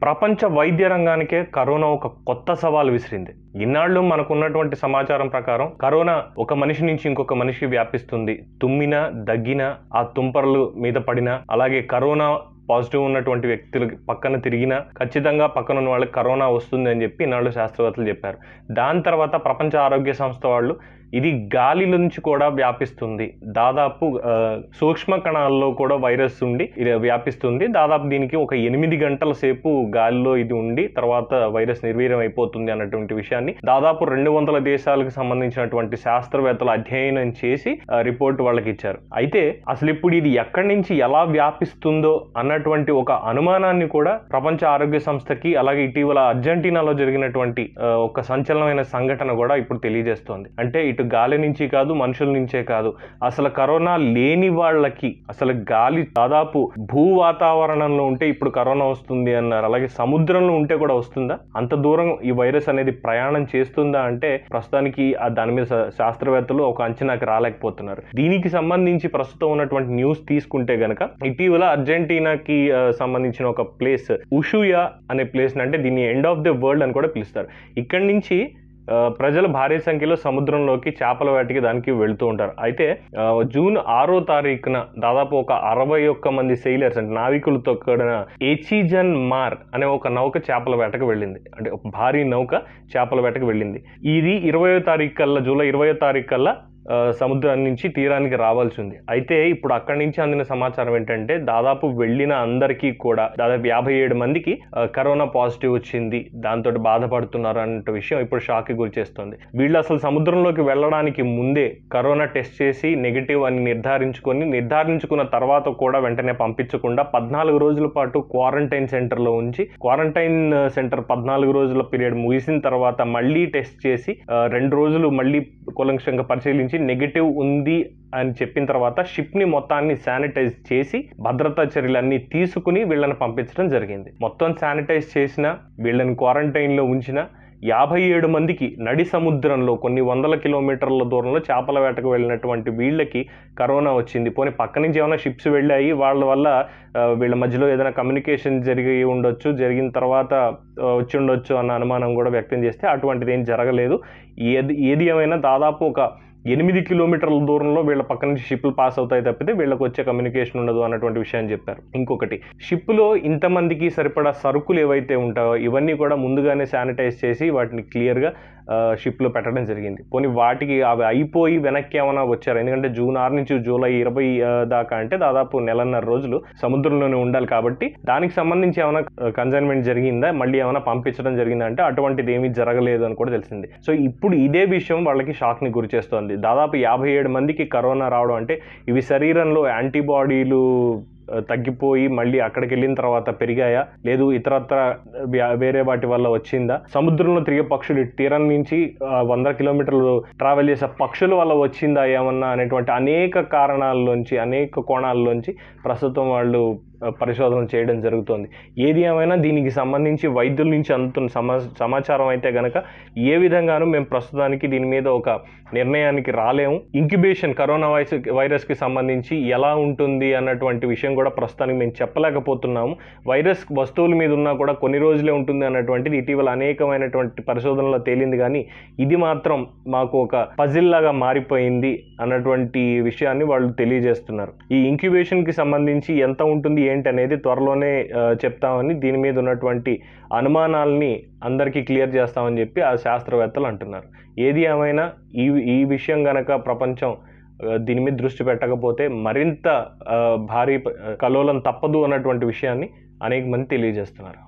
ప్రపంచ వైద్య రంగానికే కరోనా ఒక కొత్త సవాల్ విసిరింది. ఇన్నాళ్ళు మనకున్నటువంటి సమాచారం ప్రకారం కరోనా ఒక మనిషి నుంచి ఇంకొక మనిషికి వ్యాపిస్తుంది. తుమ్మినా, దగ్గినా, ఆ తుంపర్లు మీద పడినా, అలాగే కరోనా పాజిటివ్ ఉన్నటువంటి వ్యక్తులకి పక్కన తిరిగినా ఖచ్చితంగా పక్కన ఉన్న వాళ్ళకి కరోనా వస్తుంది అని చెప్పి ఇన్నాళ్ళు శాస్త్రవేత్తలు చెప్పారు. దాని తర్వాత ప్రపంచ ఆరోగ్య సంస్థ వాళ్ళు ఇది గాలి నుంచి కూడా వ్యాపిస్తుంది, దాదాపు సూక్ష్మ కణాల్లో కూడా వైరస్ ఉండి వ్యాపిస్తుంది, దాదాపు దీనికి ఒక 8 గంటల సేపు గాలిలో ఇది ఉండి తర్వాత వైరస్ నిర్వీర్యం అయిపోతుంది అన్నటువంటి విషయాన్ని దాదాపు 200 దేశాలకు సంబంధించినటువంటి శాస్త్రవేత్తలు అధ్యయనం చేసి రిపోర్ట్ వాళ్ళకి ఇచ్చారు. అయితే అసలు ఇప్పుడు ఇది ఎక్కడి నుంచి ఎలా వ్యాపిస్తుందో అన్నటువంటి ఒక అనుమానాన్ని కూడా ప్రపంచ ఆరోగ్య సంస్థకి, అలాగే ఇటీవల అర్జెంటీనాలో జరిగినటువంటి ఒక సంచలనమైన సంఘటన కూడా ఇప్పుడు తెలియజేస్తోంది. అంటే ఇటు గాలి నుంచి కాదు, మనుషుల నుంచే కాదు, అసలు కరోనా లేని వాళ్ళకి అసలు గాలి దాదాపు భూ వాతావరణంలో ఉంటే ఇప్పుడు కరోనా వస్తుంది అన్నారు. అలాగే సముద్రంలో ఉంటే కూడా వస్తుందా? అంత దూరం ఈ వైరస్ అనేది ప్రయాణం చేస్తుందా అంటే ప్రస్తుతానికి దాని మీద శాస్త్రవేత్తలు ఒక అంచనాకి రాలేకపోతున్నారు. దీనికి సంబంధించి ప్రస్తుతం ఉన్నటువంటి న్యూస్ తీసుకుంటే గనక ఇటీవల అర్జెంటీనాకి సంబంధించిన ఒక ప్లేస్ ఉషుయా అనే ప్లేస్, అంటే దీన్ని ఎండ్ ఆఫ్ ది వరల్డ్ అని కూడా పిలుస్తారు. ఇక్కడి నుంచి ప్రజలు భారీ సంఖ్యలో సముద్రంలోకి చేపల వేటకి దానికి వెళుతూ ఉంటారు. అయితే జూన్ 6వ తారీఖున దాదాపు ఒక 61 మంది సెయిలర్స్, అంటే నావికులతో కూడిన ఎచిజన్ మార్ అనే ఒక నౌక చేపల వేటకు వెళ్ళింది. అంటే ఒక భారీ నౌక చేపల వేటకు వెళ్ళింది. ఇది 20వ తారీఖు కల్లా, జూలై 20వ తారీఖు కల్లా సముద్రం నుంచి తీరానికి రావాల్సి ఉంది. అయితే ఇప్పుడు అక్కడి నుంచి అందిన సమాచారం ఏంటంటే దాదాపు వెళ్ళిన అందరికీ కూడా దాదాపు 57 మందికి కరోనా పాజిటివ్ వచ్చింది, దాంతో బాధపడుతున్నారు అన్న విషయం ఇప్పుడు షాక్ కి గురి చేస్తుంది. వీళ్ళు అసలు సముద్రంలోకి వెళ్ళడానికి ముందే కరోనా టెస్ట్ చేసి నెగిటివ్ అని నిర్ధారించుకున్న తర్వాత కూడా వెంటనే పంపించకుండా 14 రోజుల పాటు క్వారంటైన్ సెంటర్లో ఉంచి, క్వారంటైన్ సెంటర్ 14 రోజుల పీరియడ్ ముగిసిన తర్వాత మళ్ళీ టెస్ట్ చేసి 2 రోజులు మళ్ళీ కూలంకషంగా పరిశీలించి నెగిటివ్ ఉంది అని చెప్పిన తర్వాత షిప్ ని మొత్తాన్ని శానిటైజ్ చేసి భద్రతా చర్యలన్నీ తీసుకుని వీళ్ళని పంపించడం జరిగింది. మొత్తం శానిటైజ్ చేసిన, వీళ్ళని క్వారంటైన్ లో ఉంచిన 57 మందికి నడి సముద్రంలో కొన్ని వందల కిలోమీటర్ల దూరంలో చేపల వేటకు వెళ్ళినటువంటి వీళ్ళకి కరోనా వచ్చింది. పోనీ పక్క నుంచి ఏమైనా షిప్స్ వెళ్ళాయి, వాళ్ళ వల్ల వీళ్ళ మధ్యలో ఏదైనా కమ్యూనికేషన్ జరిగిన తర్వాత వచ్చి ఉండొచ్చు అన్న అనుమానం కూడా వ్యక్తం చేస్తే అటువంటిది ఏం జరగలేదు. ఏది ఏమైనా దాదాపు ఒక 8 కిలోమీటర్ల దూరంలో వీళ్ళ పక్క నుంచి షిప్లు పాస్ అవుతాయి తప్పితే వీళ్ళకి వచ్చే కమ్యూనికేషన్ ఉండదు అన్నటువంటి విషయాన్ని చెప్పారు. ఇంకొకటి, షిప్లో ఇంతమందికి సరిపడా సరుకులు ఏవైతే ఉంటాయో ఇవన్నీ కూడా ముందుగానే శానిటైజ్ చేసి వాటిని క్లియర్గా షిప్లో పెట్టడం జరిగింది. పోనీ వాటికి అవి అయిపోయి వెనక్కి ఏమైనా వచ్చారు, ఎందుకంటే జూన్ 6 నుంచి జూలై 20 దాకా అంటే దాదాపు 1.5 రోజులు సముద్రంలోనే ఉండాలి కాబట్టి దానికి సంబంధించి ఏమైనా కన్సైన్మెంట్ జరిగిందా, మళ్ళీ ఏమైనా పంపించడం జరిగిందా అంటే అటువంటిది ఏమీ జరగలేదు అని కూడా తెలిసింది. సో ఇప్పుడు ఇదే విషయం వాళ్ళకి షాక్ని గురి చేస్తోంది. దాదాపు 57 మందికి కరోనా రావడం అంటే ఇవి శరీరంలో యాంటీబాడీలు తగ్గిపోయి మళ్ళీ అక్కడికి వెళ్ళిన తర్వాత పెరిగాయా, లేదు ఇతరత్ర వేరే వాటి వల్ల వచ్చిందా, సముద్రంలో తిరిగే పక్షులు తీరం నుంచి 100 కిలోమీటర్లు ట్రావెల్ చేసే పక్షుల వల్ల వచ్చిందా ఏమన్నా అనేటువంటి అనేక కారణాల్లోంచి, అనేక కోణాల్లోంచి ప్రస్తుతం వాళ్ళు పరిశోధన చేయడం జరుగుతోంది. ఏది ఏమైనా దీనికి సంబంధించి వైద్యుల నుంచి అందుతున్న సమాచారం అయితే గనక ఏ విధంగానూ మేము ప్రస్తుతానికి దీని మీద ఒక నిర్ణయానికి రాలేము. ఇంక్యుబేషన్ కరోనా వైరస్కి సంబంధించి ఎలా ఉంటుంది అన్నటువంటి విషయం కూడా ప్రస్తుతానికి మేము చెప్పలేకపోతున్నాము. వైరస్ వస్తువుల మీద ఉన్నా కూడా కొన్ని రోజులే ఉంటుంది అన్నటువంటిది ఇటీవల అనేకమైనటువంటి పరిశోధనలో తేలింది. కానీ ఇది మాత్రం మాకు ఒక పజిల్ లాగా మారిపోయింది అన్నటువంటి విషయాన్ని వాళ్ళు తెలియజేస్తున్నారు. ఈ ఇంక్యుబేషన్కి సంబంధించి ఎంత ఉంటుంది ఏంటి అనేది త్వరలోనే చెప్తామని, దీని మీద ఉన్నటువంటి అనుమానాలని అందరికీ క్లియర్ చేస్తామని చెప్పి ఆ శాస్త్రవేత్తలు అంటున్నారు. ఏది ఏమైనా ఈ విషయం గనక ప్రపంచం దీని మీద దృష్టి పెట్టకపోతే మరింత భారీ కల్లోలం తప్పదు అన్నటువంటి విషయాన్ని అనేక మంది తెలియజేస్తున్నారు.